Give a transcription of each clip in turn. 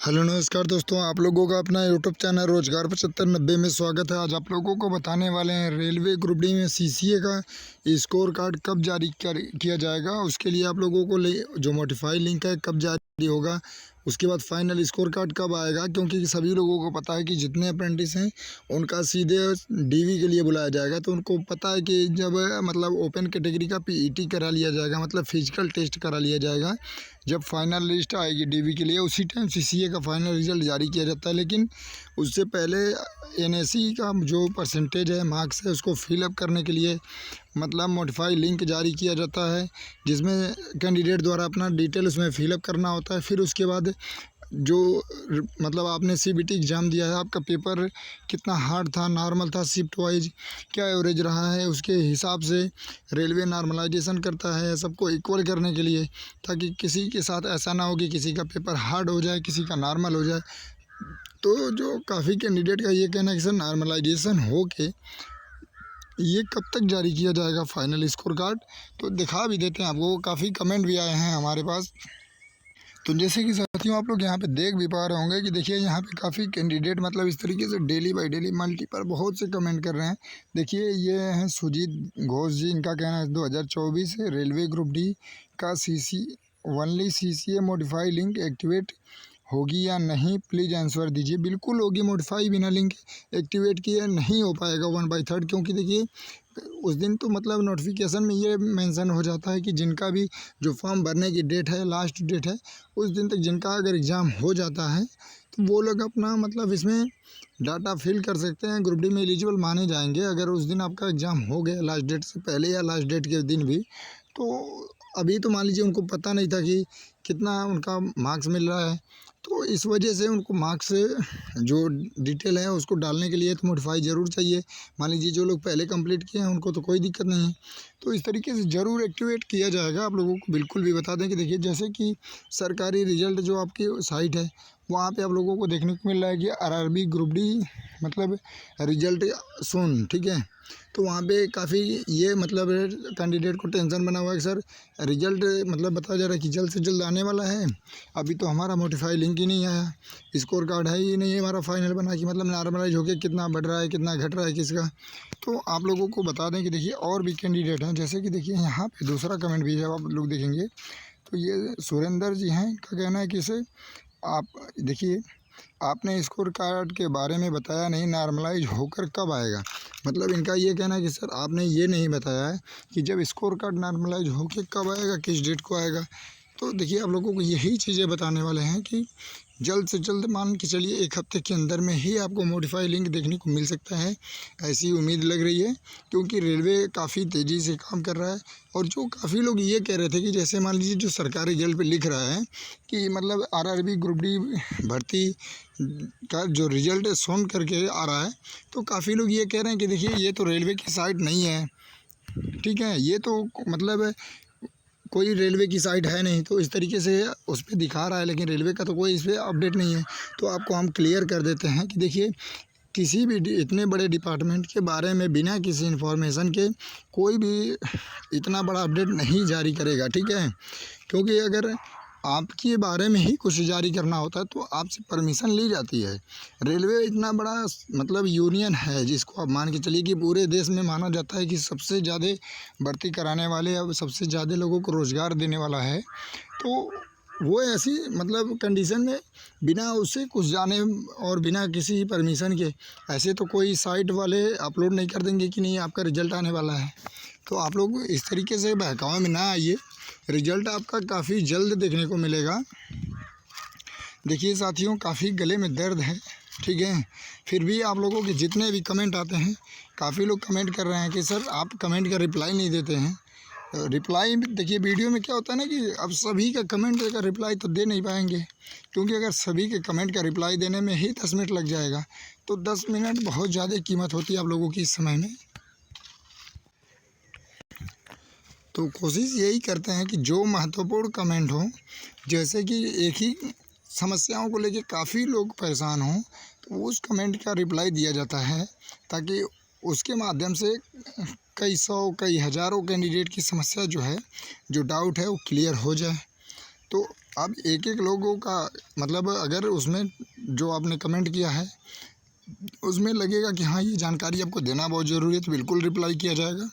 Hello नमस्कार दोस्तों, आप लोगों का अपना यूट्यूब चैनल रोजगार 7590 में स्वागत है। आज आप लोगों को बताने वाले हैं रेलवे ग्रुप डी में सीसीए का स्कोर कार्ड कब जारी किया जाएगा। उसके लिए आप लोगों को जो मोटिफाई लिंक है कब जारी होगा, उसके बाद फाइनल स्कोर कार्ड कब आएगा। क्योंकि सभी लोगों को पता है कि जितने अप्रेंटिस हैं उनका सीधे डीवी के लिए बुलाया जाएगा, तो उनको पता है कि जब मतलब ओपन कैटेगरी का पीईटी करा लिया जाएगा, मतलब फिजिकल टेस्ट करा लिया जाएगा, जब फाइनल लिस्ट आएगी डीवी के लिए उसी टाइम सीसीए का फाइनल रिजल्ट जारी किया जाता है। लेकिन उससे पहले एनएससी का जो परसेंटेज है, मार्क्स है, उसको फिलअप करने के लिए मतलब मोडिफाई लिंक जारी किया जाता है, जिसमें कैंडिडेट द्वारा अपना डिटेल उसमें फिलअप करना होता है। फिर उसके बाद जो मतलब आपने सीबीटी एग्ज़ाम दिया है, आपका पेपर कितना हार्ड था, नॉर्मल था, शिफ्ट वाइज क्या एवरेज रहा है, उसके हिसाब से रेलवे नॉर्मलाइजेशन करता है सबको इक्वल करने के लिए, ताकि किसी के साथ ऐसा ना हो कि किसी का पेपर हार्ड हो जाए, किसी का नॉर्मल हो जाए। तो जो काफ़ी कैंडिडेट का ये कहना है कि सर नॉर्मलाइजेशन हो के ये कब तक जारी किया जाएगा फाइनल स्कोर कार्ड, तो दिखा भी देते हैं आपको। काफ़ी कमेंट भी आए हैं हमारे पास। तो जैसे कि साथियों आप लोग यहाँ पे देख भी पा रहे होंगे कि देखिए यहाँ पे काफ़ी कैंडिडेट मतलब इस तरीके से डेली बाय डेली मल्टीपल बहुत से कमेंट कर रहे हैं। देखिए ये हैं सुजीत घोष जी, इनका कहना है 2024 रेलवे ग्रुप डी का only CCA modify link activate होगी या नहीं, प्लीज़ आंसर दीजिए। बिल्कुल होगी मॉडिफाई, बिना लिंक एक्टिवेट किए नहीं हो पाएगा 1/3, क्योंकि देखिए उस दिन तो मतलब नोटिफिकेशन में ये मेंशन हो जाता है कि जिनका भी जो फॉर्म भरने की डेट है, लास्ट डेट है, उस दिन तक जिनका अगर एग्ज़ाम हो जाता है तो वो लोग अपना मतलब इसमें डाटा फिल कर सकते हैं, ग्रुप डी में एलिजिबल माने जाएंगे। अगर उस दिन आपका एग्ज़ाम हो गया लास्ट डेट से पहले या लास्ट डेट के दिन भी, तो अभी तो मान लीजिए उनको पता नहीं था कि कितना उनका मार्क्स मिल रहा है, तो इस वजह से उनको मार्क्स जो डिटेल है उसको डालने के लिए तो मॉडिफाई ज़रूर चाहिए। मान लीजिए जो लोग पहले कंप्लीट किए हैं उनको तो कोई दिक्कत नहीं है, तो इस तरीके से ज़रूर एक्टिवेट किया जाएगा। आप लोगों को बिल्कुल भी बता दें कि देखिए जैसे कि सरकारी रिजल्ट जो आपकी साइट है वहाँ पे आप लोगों को देखने को मिल रहा है कि आरआरबी ग्रुप डी मतलब रिजल्ट सुन, ठीक है। तो वहाँ पे काफ़ी ये मतलब कैंडिडेट को टेंशन बना हुआ है कि सर रिजल्ट मतलब बताया जा रहा है कि जल्द से जल्द आने वाला है, अभी तो हमारा मोटिफाई लिंक ही नहीं आया, स्कोर कार्ड है ही नहीं हमारा फाइनल बना कि मतलब नॉर्मलाइज होकर कितना बढ़ रहा है कितना घट रहा है किसका। तो आप लोगों को बता दें कि देखिए और भी कैंडिडेट हैं, जैसे कि देखिए यहाँ पे दूसरा कमेंट भी है, आप लोग देखेंगे तो ये सुरेंद्र जी हैं, इनका कहना है कि इसे आप देखिए आपने स्कोर कार्ड के बारे में बताया नहीं, नॉर्मलाइज होकर कब आएगा। मतलब इनका ये कहना है कि सर आपने ये नहीं बताया है कि जब स्कोर कार्ड नॉर्मलाइज होकर कब आएगा, किस डेट को आएगा। तो देखिए आप लोगों को यही चीज़ें बताने वाले हैं कि जल्द से जल्द मान के चलिए 1 हफ्ते के अंदर में ही आपको मॉडिफाई लिंक देखने को मिल सकता है, ऐसी उम्मीद लग रही है। क्योंकि रेलवे काफ़ी तेज़ी से काम कर रहा है, और जो काफ़ी लोग ये कह रहे थे कि जैसे मान लीजिए जो सरकारी रिजल्ट पे लिख रहा है कि मतलब आरआरबी ग्रुप डी भर्ती का जो रिजल्ट सुन करके आ रहा है, तो काफ़ी लोग ये कह रहे हैं कि देखिए ये तो रेलवे की साइट नहीं है, ठीक है, ये तो मतलब कोई रेलवे की साइट है नहीं, तो इस तरीके से उस पर दिखा रहा है, लेकिन रेलवे का तो कोई इस पर अपडेट नहीं है। तो आपको हम क्लियर कर देते हैं कि देखिए किसी भी इतने बड़े डिपार्टमेंट के बारे में बिना किसी इन्फॉर्मेशन के कोई भी इतना बड़ा अपडेट नहीं जारी करेगा, ठीक है। क्योंकि अगर आपके बारे में ही कुछ जारी करना होता है तो आपसे परमिशन ली जाती है। रेलवे इतना बड़ा मतलब यूनियन है जिसको आप मान के चलिए कि पूरे देश में माना जाता है कि सबसे ज़्यादा भर्ती कराने वाले, अब सबसे ज़्यादा लोगों को रोज़गार देने वाला है। तो वो ऐसी मतलब कंडीशन में बिना उससे कुछ जाने और बिना किसी परमिशन के ऐसे तो कोई साइट वाले अपलोड नहीं कर देंगे कि नहीं आपका रिज़ल्ट आने वाला है। तो आप लोग इस तरीके से बहकावे में ना आइए, रिज़ल्ट आपका काफ़ी जल्द देखने को मिलेगा। देखिए साथियों काफ़ी गले में दर्द है, ठीक है, फिर भी आप लोगों के जितने भी कमेंट आते हैं, काफ़ी लोग कमेंट कर रहे हैं कि सर आप कमेंट का रिप्लाई नहीं देते हैं। रिप्लाई देखिए वीडियो में क्या होता है ना कि अब सभी का कमेंट का रिप्लाई तो दे नहीं पाएंगे, क्योंकि अगर सभी के कमेंट का रिप्लाई देने में ही 10 मिनट लग जाएगा, तो 10 मिनट बहुत ज़्यादा कीमत होती है आप लोगों की इस समय में। तो कोशिश यही करते हैं कि जो महत्वपूर्ण कमेंट हो, जैसे कि एक ही समस्याओं को लेके काफ़ी लोग परेशान हों, तो उस कमेंट का रिप्लाई दिया जाता है, ताकि उसके माध्यम से कई सौ कई हज़ारों कैंडिडेट की समस्या जो है, जो डाउट है वो क्लियर हो जाए। तो अब एक-एक लोगों का मतलब अगर उसमें जो आपने कमेंट किया है, उसमें लगेगा कि हाँ, ये जानकारी आपको देना बहुत ज़रूरी है, तो बिल्कुल रिप्लाई किया जाएगा।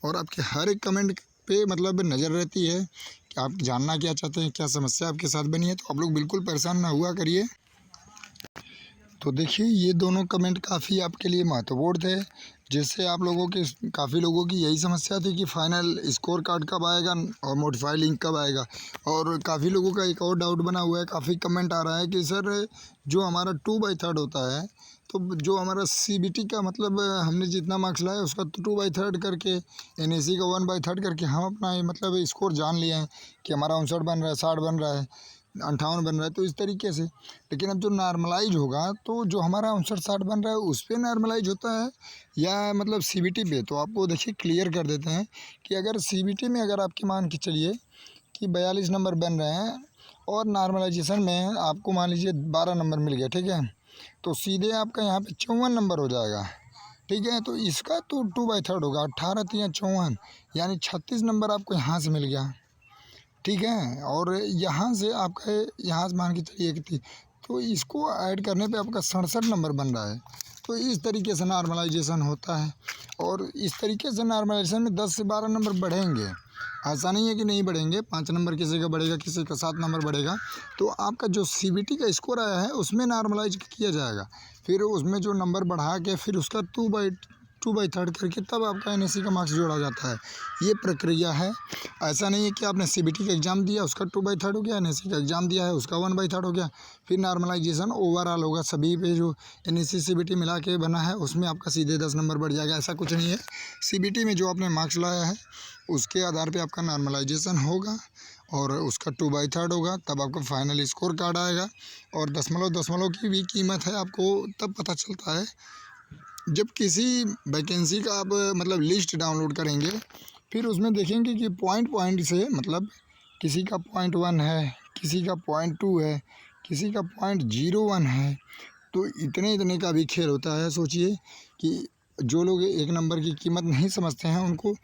और आपके हर एक कमेंट पे मतलब नज़र रहती है कि आप जानना क्या चाहते हैं, क्या समस्या आपके साथ बनी है, तो आप लोग बिल्कुल परेशान ना हुआ करिए। तो देखिए, ये दोनों कमेंट काफ़ी आपके लिए महत्वपूर्ण थे, जिससे आप लोगों के काफ़ी लोगों की यही समस्या थी कि फाइनल स्कोर कार्ड कब आएगा और मॉडिफाई लिंक कब आएगा। और काफ़ी लोगों का एक और डाउट बना हुआ है, काफ़ी कमेंट आ रहा है कि सर जो हमारा 2/3 होता है, तो जो हमारा सीबीटी का मतलब हमने जितना मार्क्स लाया उसका तो 2/3 करके, एनएसी का 1/3 करके हम अपना ये मतलब स्कोर जान लिए हैं कि हमारा 59 बन रहा है, 60 बन रहा है, 58 बन रहा है, तो इस तरीके से। लेकिन अब जो नॉर्मलाइज़ होगा, तो जो हमारा 59-60 बन रहा है उस पे नॉर्मलाइज़ होता है या मतलब सीबीटी पे? तो आपको देखिए क्लियर कर देते हैं कि अगर सीबीटी में अगर आपके मान के चलिए कि 42 नंबर बन रहे हैं और नॉर्मलाइजेशन में आपको मान लीजिए 12 नंबर मिल गया, ठीक है? तो सीधे आपका यहाँ पे 54 नंबर हो जाएगा, ठीक है? तो इसका तो 2/3 होगा, 18 तिया 54, यानी 36 नंबर आपको यहाँ से मिल गया, ठीक है? और यहाँ से आपका यहाँ से मान के चलिए कि तो इसको ऐड करने पे आपका 67 नंबर बन रहा है। तो इस तरीके से नॉर्मलाइजेशन होता है और इस तरीके से नॉर्मलाइजेशन में 10 से 12 नंबर बढ़ेंगे। ऐसा नहीं है कि नहीं बढ़ेंगे, 5 नंबर किसी का बढ़ेगा, किसी का 7 नंबर बढ़ेगा। तो आपका जो सीबीटी का स्कोर आया है उसमें नॉर्मलाइज किया जाएगा। फिर उसमें जो नंबर बढ़ा के फिर उसका 2/3 करके तब आपका एनएससी का मार्क्स जोड़ा जाता है। ये प्रक्रिया है। ऐसा नहीं है कि आपने सीबीटी का एग्ज़ाम दिया उसका 2/3 हो गया, एनएससी का एग्ज़ाम दिया है उसका 1/3 हो गया, फिर नॉर्मलाइजेशन ओवरऑल होगा सभी पे जो एनएससी सीबीटी मिला के बना है उसमें आपका सीधे 10 नंबर बढ़ जाएगा। ऐसा कुछ नहीं है। सीबीटी में जो आपने मार्क्स लाया है उसके आधार पे आपका नॉर्मलाइजेशन होगा और उसका 2/3 होगा, तब आपका फाइनल स्कोर कार्ड आएगा। और दशमलव दशमलव की भी कीमत है, आपको तब पता चलता है जब किसी वैकेंसी का आप मतलब लिस्ट डाउनलोड करेंगे, फिर उसमें देखेंगे कि पॉइंट पॉइंट से मतलब किसी का 0.1 है, किसी का 0.2 है, किसी का 0.01 है। तो इतने का भी खेल होता है। सोचिए कि जो लोग एक नंबर की कीमत नहीं समझते हैं उनको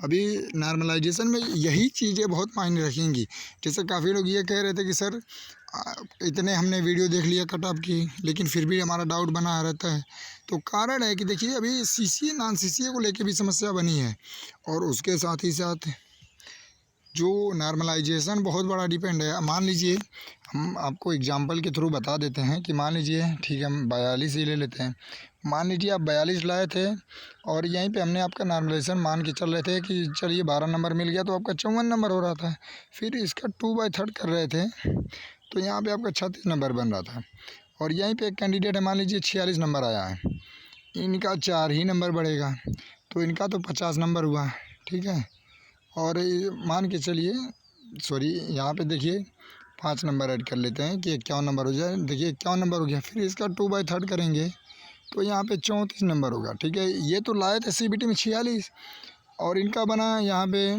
अभी नॉर्मलाइजेशन में यही चीज़ें बहुत मायने रखेंगी। जैसे काफ़ी लोग ये कह रहे थे कि सर इतने हमने वीडियो देख लिया कट ऑफ की, लेकिन फिर भी हमारा डाउट बना रहता है। तो कारण है कि देखिए अभी सीसीए नॉन सीसीए को लेके भी समस्या बनी है और उसके साथ ही साथ जो नॉर्मलाइजेशन बहुत बड़ा डिपेंड है। मान लीजिए हम आपको एग्जांपल के थ्रू बता देते हैं कि मान लीजिए ठीक है, हम 42 ही ले लेते हैं। मान लीजिए आप 42 लाए थे और यहीं पे हमने आपका नॉर्मलाइजेशन मान के चल रहे थे कि चलिए 12 नंबर मिल गया, तो आपका 54 नंबर हो रहा था। फिर इसका 2/3 कर रहे थे तो यहाँ पे आपका 36 नंबर बन रहा था। और यहीं पे एक कैंडिडेट है, मान लीजिए 46 नंबर आया है, इनका 4 ही नंबर बढ़ेगा तो इनका तो 50 नंबर हुआ, ठीक है? और मान के चलिए सॉरी यहाँ पे देखिए 5 नंबर ऐड कर लेते हैं कि 51 नंबर हो जाए। देखिए 51 नंबर हो गया, फिर इसका 2/3 करेंगे तो यहाँ पे 34 नंबर होगा, ठीक है? ये तो लाए थे सीबीटी में 46 और इनका बना यहाँ पे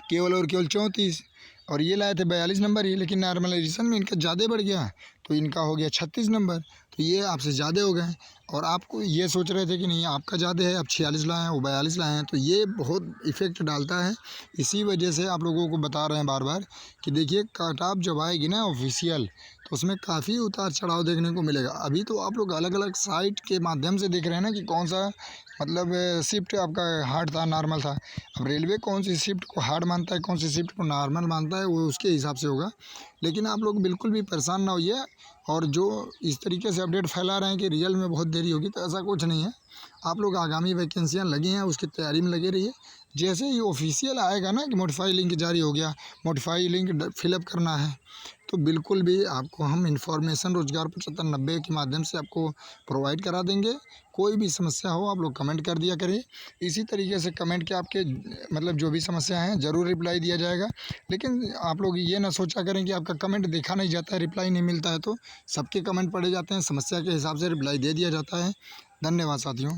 केवल और केवल 34 और ये लाए थे 42 नंबर ही, लेकिन नॉर्मलाइजेशन में इनका ज़्यादा बढ़ गया तो इनका हो गया 36 नंबर। तो ये आपसे ज़्यादा हो गए और आपको ये सोच रहे थे कि नहीं आपका ज़्यादा है, आप 46 लाए हैं वो 42 लाए हैं, तो ये बहुत इफ़ेक्ट डालता है। इसी वजह से आप लोगों को बता रहे हैं बार बार कि देखिए कट ऑफ जब आएगी ना ऑफिशियल, तो उसमें काफ़ी उतार चढ़ाव देखने को मिलेगा। अभी तो आप लोग अलग अलग साइट के माध्यम से देख रहे हैं ना कि कौन सा मतलब शिफ्ट आपका हार्ड था नॉर्मल था। अब रेलवे कौन सी शिफ्ट को हार्ड मानता है, कौन सी शिफ्ट को नॉर्मल मानता है, वो उसके हिसाब से होगा। लेकिन आप लोग बिल्कुल भी परेशान ना होइए और जो इस तरीके से अपडेट फैला रहे हैं कि रियल में बहुत देरी होगी, तो ऐसा कुछ नहीं है। आप लोग आगामी वैकेंसियाँ लगी हैं उसकी तैयारी में लगे रहिए। जैसे ही ऑफिशियल आएगा ना कि मॉडिफाई लिंक जारी हो गया, मॉडिफाई लिंक फिलअप करना है, तो बिल्कुल भी आपको हम इन्फॉर्मेशन रोज़गार 7590 के माध्यम से आपको प्रोवाइड करा देंगे। कोई भी समस्या हो आप लोग कमेंट कर दिया करिए। इसी तरीके से कमेंट के आपके मतलब जो भी समस्या हैं ज़रूर रिप्लाई दिया जाएगा। लेकिन आप लोग ये ना सोचा करें कि आपका कमेंट देखा नहीं जाता है, रिप्लाई नहीं मिलता है, तो सबके कमेंट पढ़े जाते हैं, समस्या के हिसाब से रिप्लाई दे दिया जाता है। धन्यवाद साथियों।